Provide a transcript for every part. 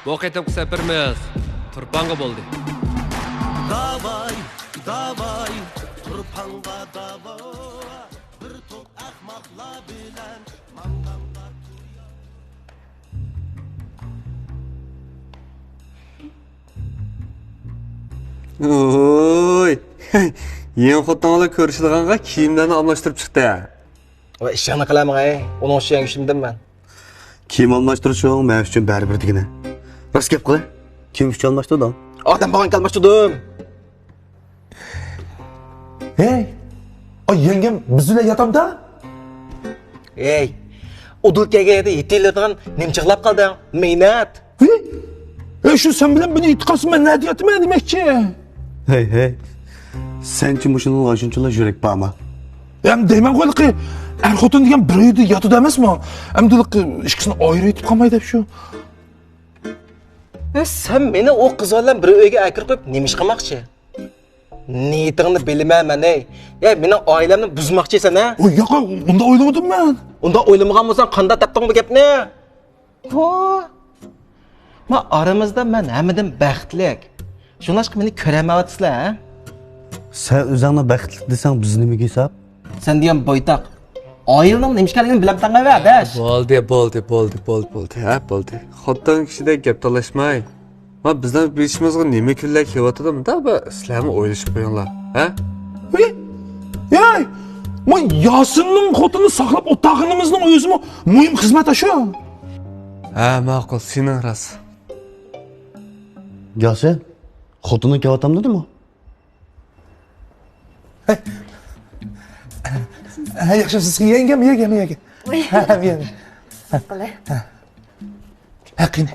bu qaytib safarimiz Turpanga bo'ldi. Davay, davay, Turpanga davay, bir to'p ahmoqlar bilan manganda Oy. Yeni xotinlar ko'rishilganga kiyimlarni almashtirib chiqdi. Va ishni qilaman ay. Uning ishini yangishimdim men. Kiyim almashtirish men uchun baribir degina. Rost gap qil. Kim uchun almashtirdim? Odam bo'lgan kalmashtirdim. Hey, o yengem bizlar yatamda? Ey, udulkaga yetiladigan nimchiqlab qolding. Mehnat. Şu sen bilen beni itqasın ben ne diyatım demekçi? Hey. Sen kim şunun aşınçıla yürek bağma. Hem deymen koyduk ki Erkut'un diyen bir uyudu yatı demez mi? Hem dedik ki işkisini ayrı etip kalmaydı hep şu. Sen beni o kızlarla bir uyga akir koyup nemiş qilmoqchi? Niyetingni bilmayman ey. Ya mening ailemni buzmoqchisan ha? O yo'q, unda o'ylamadim men. Unda o'ylamagan bo'lsang qanday topding bu gapni? Ho. Ma aramizda men hammadan baxtlik. Shunlashqa meni ko'rmayapsizlar, ha? Sen o'zingni baxtli desang biz nimaga hisob? Sen degan boytaq. Oyilning nimishkaligini bilabsan va adash. Bo'ldi. Ha, bo'ldi. Xotin kishida gap talashmay. Ma bizdan bilishimizga nima kunlar kelyapti-da, bu sizlarni o'ylashib qo'yinglar, ha? Hey, men Yasinning xotini saqlab o'taqinimizning o'zimi muhim xizmat shu. Ha, ma'qul, sening ras. Yasin, xotini kavatam dedimi? Ha, yaxshisiz yengem. Ha, men. Qalay? Ha, qini.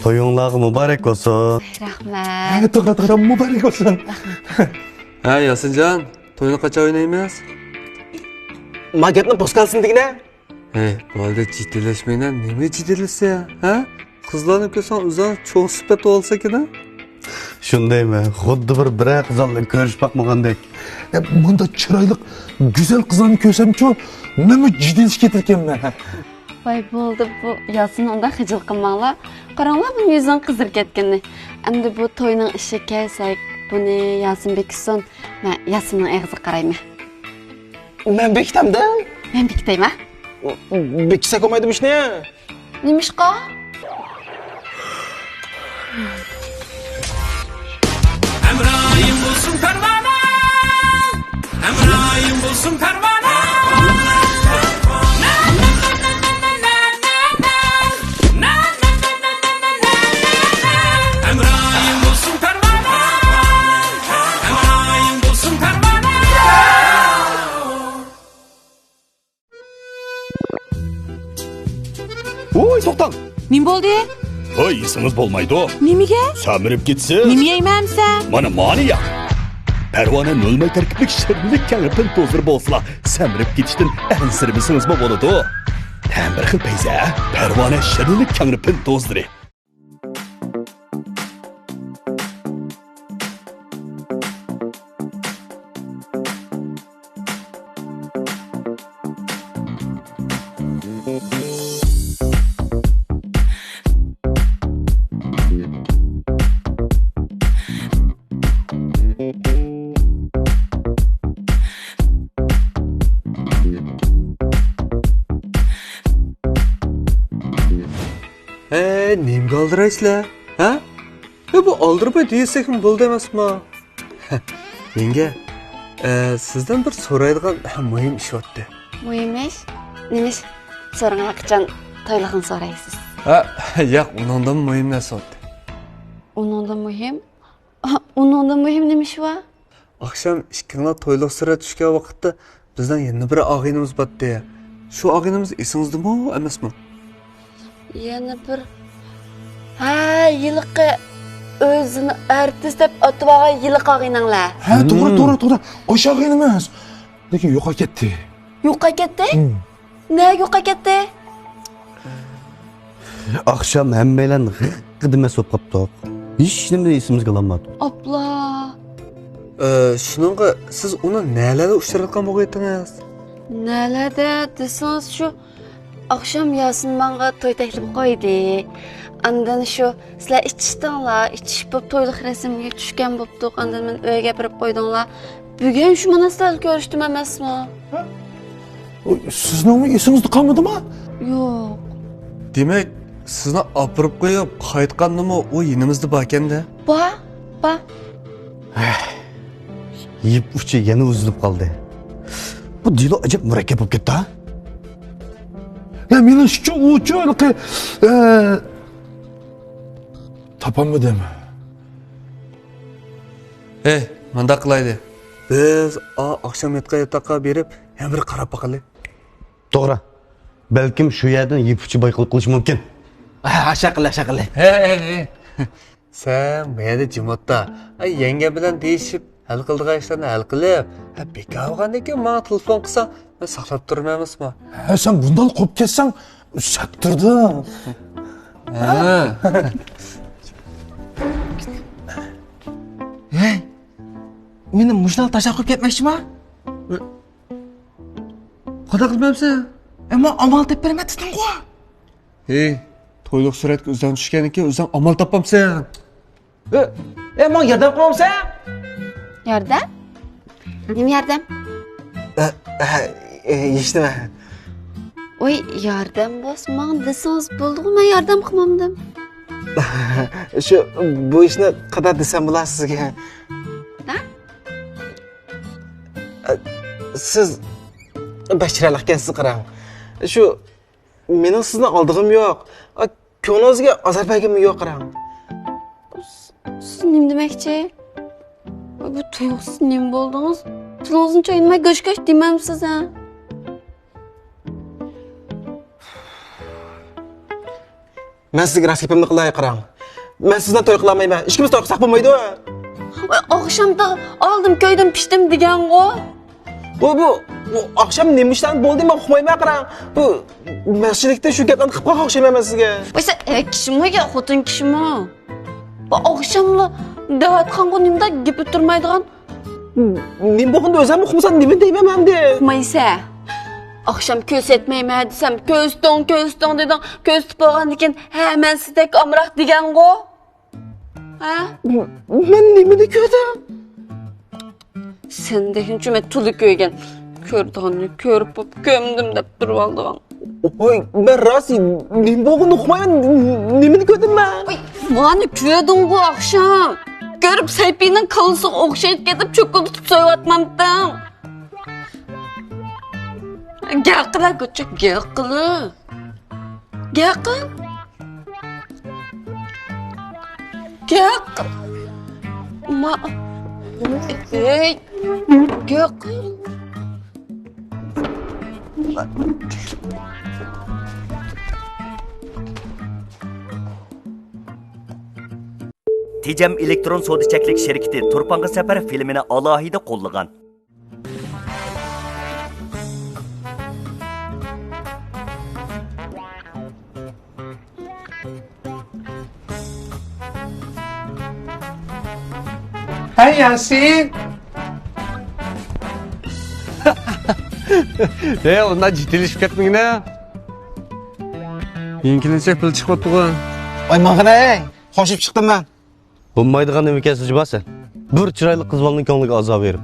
To'yinglarga muborak bo'lsin. Rahmat. Ha, to'g'ri, muborak bo'lsin. Ha, Yasinjon, to'yni qachon o'ynaymiz? Ma gapni bosqalsin degina. Hey, bo'ldi, jiddilashmayman. Nima jiddilashsa, ha? Qizlarni ko'rsam o'zing cho'g' sifat olsa-kina. Shundaymi? Xuddi bir qizlarni ko'rish baqmagandek. Bunda chiroyli, go'zal qizlarni ko'rsam-ku, nima jiddilish ketarkanman. Voy bo'ldi, bu Yasin undan xijil qilmanglar. Qaranglar, bu yuzing qizir ketganini. Endi bu to'yning ishi kelsak, buni Yasin bekitsin. Men Yasinning og'ziga qarayman. Men bekitamda. Men bekitayman. Bekisa ko'maydim ishni. Nimishqa? Emrayim bulsun pervane, Emrayim bulsun pervane. Emrayim bulsun pervane, Emrayim bulsun pervane. Oy, to'xtang. Nim bo'ldi? Hoy, isingiz bo'lmaydi. Nimaga? Samirib ketsa. Nima yeymansan? Mana ma'niya. Parvona nolmay tarkiblik shirinlik kalpin to'zir bo'lsa, samirib ketishdan ansirimisingiz bo'ladi. Ham bir xil payza, parvona shirinlik kalpin to'ziri. Nimga oldirasizlar? Ha? Bu oldirmay desak ham bo'ldi emasmi? Menga sizdan bir so'raydigan muhim ish o'tdi. Muhim ish? Nima ish? So'ranglar qachon to'ylig'ini so'raysiz. Ha, yo'q, undan muhim narsa o'tdi. Undan muhim? Undan muhim nima ish va? Akşam ikkinglar to'yliq sira tushgan vaqtda bizdan yana bir og'inimiz botdi. Shu og'inimiz esingizdami, emasmi? Yana bir ha, yilqi o'zini artist deb otib olgan yilqi og'inanglar. Ha, to'g'ri. Oshog'in emas. Lekin yo'qolib ketdi. Yo'qqa ketdi? Ne yo'qqa ketdi? Akşam hammalarni qidima so'p qopdiq. Hech nima esimizga olmadi. Abla. Shuningga siz uni nelarda uchratgan bo'ldingiz? Nelerde desangiz shu akşam Yasin bana toy teklif koydu. Andan şu sizler içişdinlar, içiş bop toyluk resimge düşken boptuk. Andan men öyge birip koydunlar. Bugün şu manastal görüştüm emasmı? Sizning esingizni qolmadimi? Yo'q. Demek sizni apırıp koyup qaytqandimi o yinimizde bakende. Ba, ba. Yip uchi yana uzilib qoldi. Bu dilo ajab murakkab bo'lib ketdi ha. Ya meni shu uchi topolmadim. Manda qilaydi. Biz akşam yataqqa berib, yana bir qarab baqaylik. To'g'ri. Balkim shu yerdan yip uchi bayqilib qilish mumkin. Şakıla. Hey. Sen meyada cimotta. Yenge bilen değişip hal qildigan ishlarni hal qilib, beka olgandan keyin menga telefon qilsa, men saqlab turmayapsizmi? Ha, sen bundan qolib ketsang, ushattirdim. Hey, meni mujnal tashab qo'yib ketmoqchimi? Xudo qilmamsan. Ammo amal deb bermadingmi? Hey, to'yliq suratga o'zdan tushgandan keyin o'zdan amal topamsan. Men yordam qilamsan? Yordam? Nima yordam? Eshitma. Oy, yordam bosmang desangiz bo'ldi-ku, men yordam qilmamdim. Shu bu ishni qadar desam bo'ladi sizga. Ha? Siz bashiralik ekansiz qarang. Shu mening sizdan oldig'im yo'q. Ko'nglingizga azor berganim yo'q qarang. Siz nima demoqchi? Bu tuyuqsiz nima bo'ldingiz? Tilingizni choynamay go'shgosh demamsiz ha? Men sizga rost gapimni qilay qarang. Men sizdan to'y qilmayman. Ishkimiz to'y qilsak bo'lmaydi. Oqshomda oldim, ko'ydim, pishdim degan-ku. Bu oqshom nima ishdan bo'ldi men uqmayman qarang. Bu masjidlikda shu gaplarni qilib qo'ygan o'xshamayman sizga. Oysa kishimi yo xotin kishimi? Bu oqshomla davatxonga nimda gap o'tirmaydigan? Men bu xonda o'zim uqmasam nima deyman hamda. Maysa. Akşam köz etmeyme desem közdün dedin. Köz tupagan diken hemen sizdek amrak digen go. Ha? Men nimani ko'rdim? Sen dekin cüme tulu köygen. Kördüğünü körüp kömdüm dep durup aldıgan. Oy, ben rost men bu xonda uqmayman. Nimani ko'rdim men? Oy, bana köydün bu akşam. Görüp Seypi'nin kalısı okşayıp gidip çökü tutup soyuvatmamdın. Gel kıla göçük, gel kıla. Gel kıl. Gel kıl. Hey, gel kıl. Tejam elektron sodichaklik şirketi Turpanga safar filmini alohida qo'llagan. Hey Yasin. Ondan ciddileşip ketmeyin ha. Yenkilenecek pil çıkıp oturgan. Oy, mağana qo'shib chiqdim men. Bo'lmaydigan nima ekansiz jibasa? Bir chiroyli qiz bolaning ko'ngliga azob berib.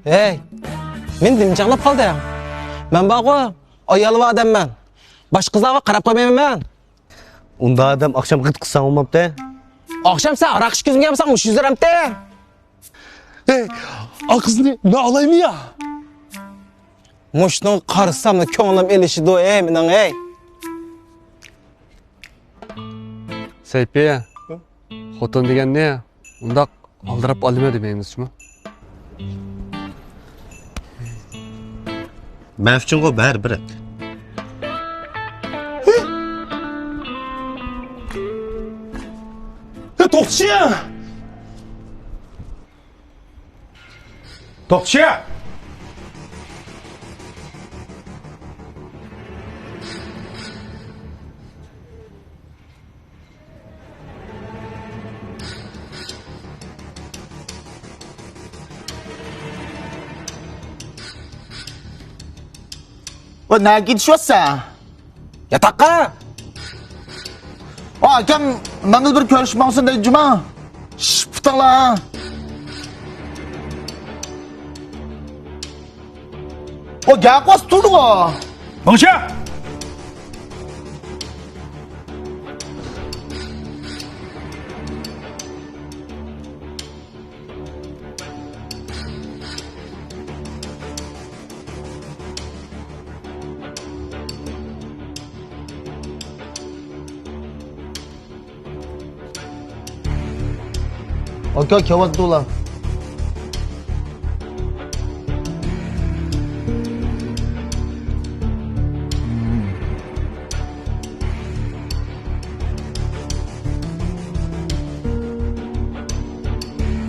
Hey, men dimjaqlab qoldim. Men baqo, ayol va odamman. Bosh qizlarga qarab qo'ymayman. Unda adam akşam qit qilsam bo'lmabdi. Akşam sen aroq ichkizib kelsan, mush yuzaramda. Hey, o qizni ne alaymi ya? Mushning qarsam ko'nglim elishidi, ey mening ey. Seypiye. Xotin degan ne? Undaq aldırıp alma demeymizmi? Men uchun go baribir. To'xtachi! To'xtachi! O ne gidiyorsun? Yatakka. Akam menga bir ko'rishmoqsin deydi Juma. Shh, putinglar. O gap was turdi-ku. Bongsha! Aka kelyapti ular.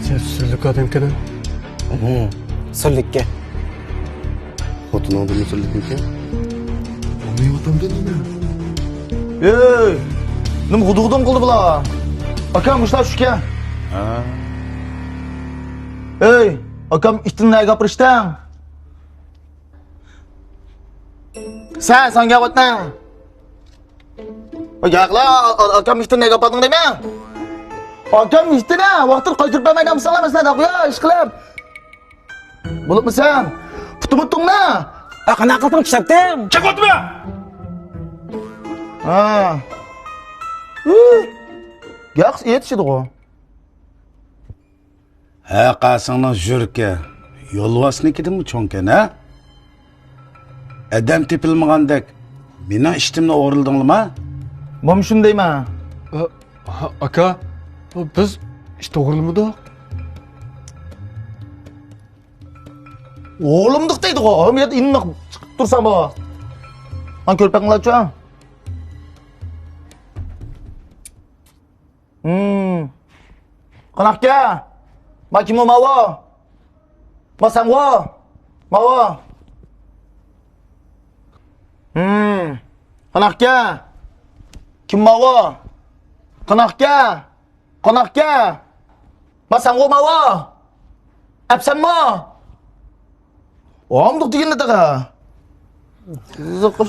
Sen sürlük adamkana. Sirlikka. Xotiningni musullikniki. Ey! Nima g'udug'dum qildi bular? Akam ishlar shuka. Ey, akam itinni gapirishdan. Sen gapotma. Yaqla, akam itinni gapirding deymi? Akam itinni vaqtni qaytirib bermayapsanlar masalan, qo'ya ish qilib. Bo'libmisan? Putumutungni. Qanaqa qildim kishabdim? Chiq o'tma! Ha. Yaxshi yetishdi-ku. Ha, qasingning jurki. Yo'lvosnikidimi cho'nkan, ha? Adam tepilmagandek mening ishtimni o'g'rildingmi? Bom shundayman. Aka, biz ish to'g'rimidik? O'g'limdiq deydi-ku. Men inni chiqib tursam bu. An ko'rpaqinglarchi? Qanaqqa? Makimo mawo. Masangwo. Mawo. Qanaqqa? Kim mawo? Qanaqqa? Qanaqqa? Masangwo mawo. Apsanmo. O'mdiq deganni daga. Ziqir.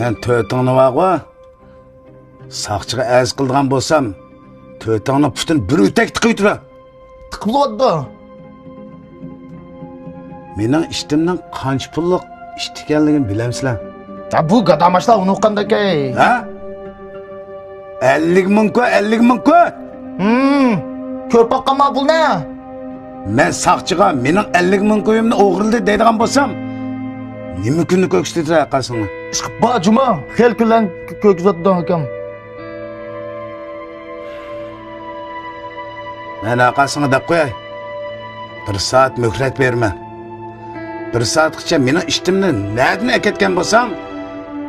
Men to'tingni vaqwa. Saqchiga az qilgan bo'lsam, to'tingni putini bir o'tak tiqib o'tira. Tiqib bo'ldi. Mening ishtimning qancha pullik ish ekanligini bilamsizlar? Ya bu gadamashlar unuqqandaki. Ha? 50 ming-ku, 50 ming-ku. Ko'rpaqqa ma pulni. Men saqchiga mening 50 ming qo'yimni o'g'rildi deydigan bo'lsam, nima kunni ko'ksitira qasingni? Chiqib ba Juma, xel kunlan ko'kzatdan akam. Men aqasini deb qo'yay. 1 soat muhlat berma. 1 soatgacha mening ishtimni nadin aketgan bo'lsam,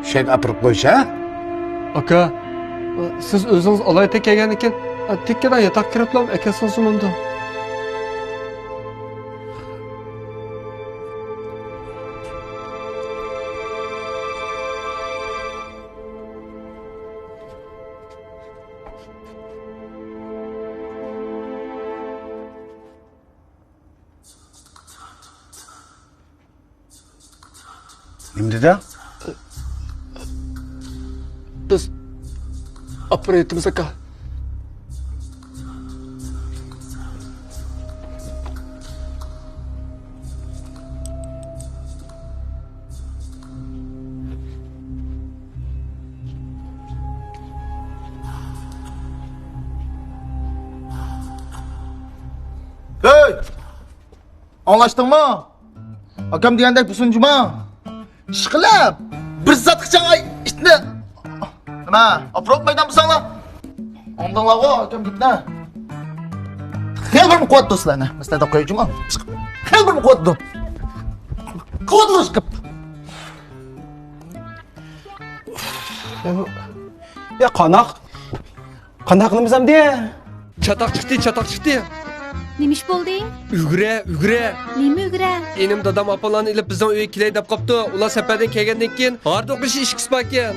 shek apirib qo'yish, ha? Aka, siz o'zingiz olayta kelgan ekan, tekkadan yotoq kiriblam akasini sunimdi. Nima dedi? Biz operatimiz aka. Hey! Anlaşdыңmı? Akam degandek busun Juma. Ishqilib, bir zatqcha itni. Nima? Aprop maydan bo'lsanglar. Ondanglar-ku, akam gitna. Xel bir quvvat do'stlarni. Maslada qo'y Juma. Xel bir quvvat do'st. Quvvatlash qilib. Ya qanaq? Qanaq qilamiz hamdi? Çatak çıktı. Nemish bo'lding? Ügre. Nima ugra? Enim dadam apalarni ilib bizning uyga kelay deb qopti. Ular safardan kelgandan keyin harda o'qish ish qispa ekan.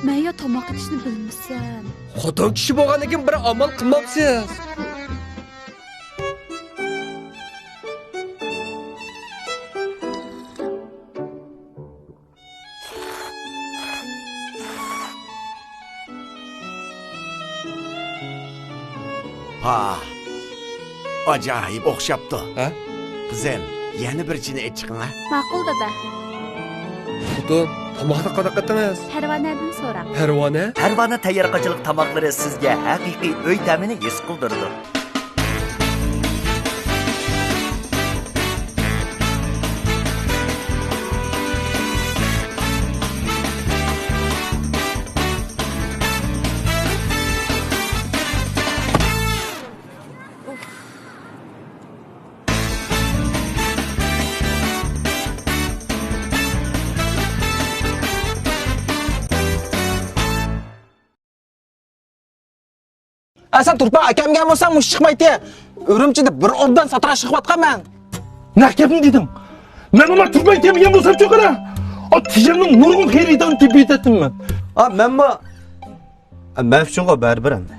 Men yo tomoq idishni bilmaysan. Xotin kishi bo'lgandan keyin bir amal qilmabsiz. Ha. Acayip o'xshabdi. Ha? Qizim, yana bir chini aytchiqing ha. Ma'qul dada. Xotin, tomoqni qanaqa qildingiz? Parvonadan so'rab. Parvona? Parvona tayyorgarchilik tamoqlari sizga haqiqiy uy ta'mini his qildirdi. Sen Turpan akamga bo'lsam mush chiqmaydi. Urumchida bir obdan satira chiqyapman. Ne gapni deding? Men ular turmay demagan bo'lsam cho'qara. O tijimning nurg'un xayridan tibiyatdimmi? Ha, men bu... Mavchunga baribir endi.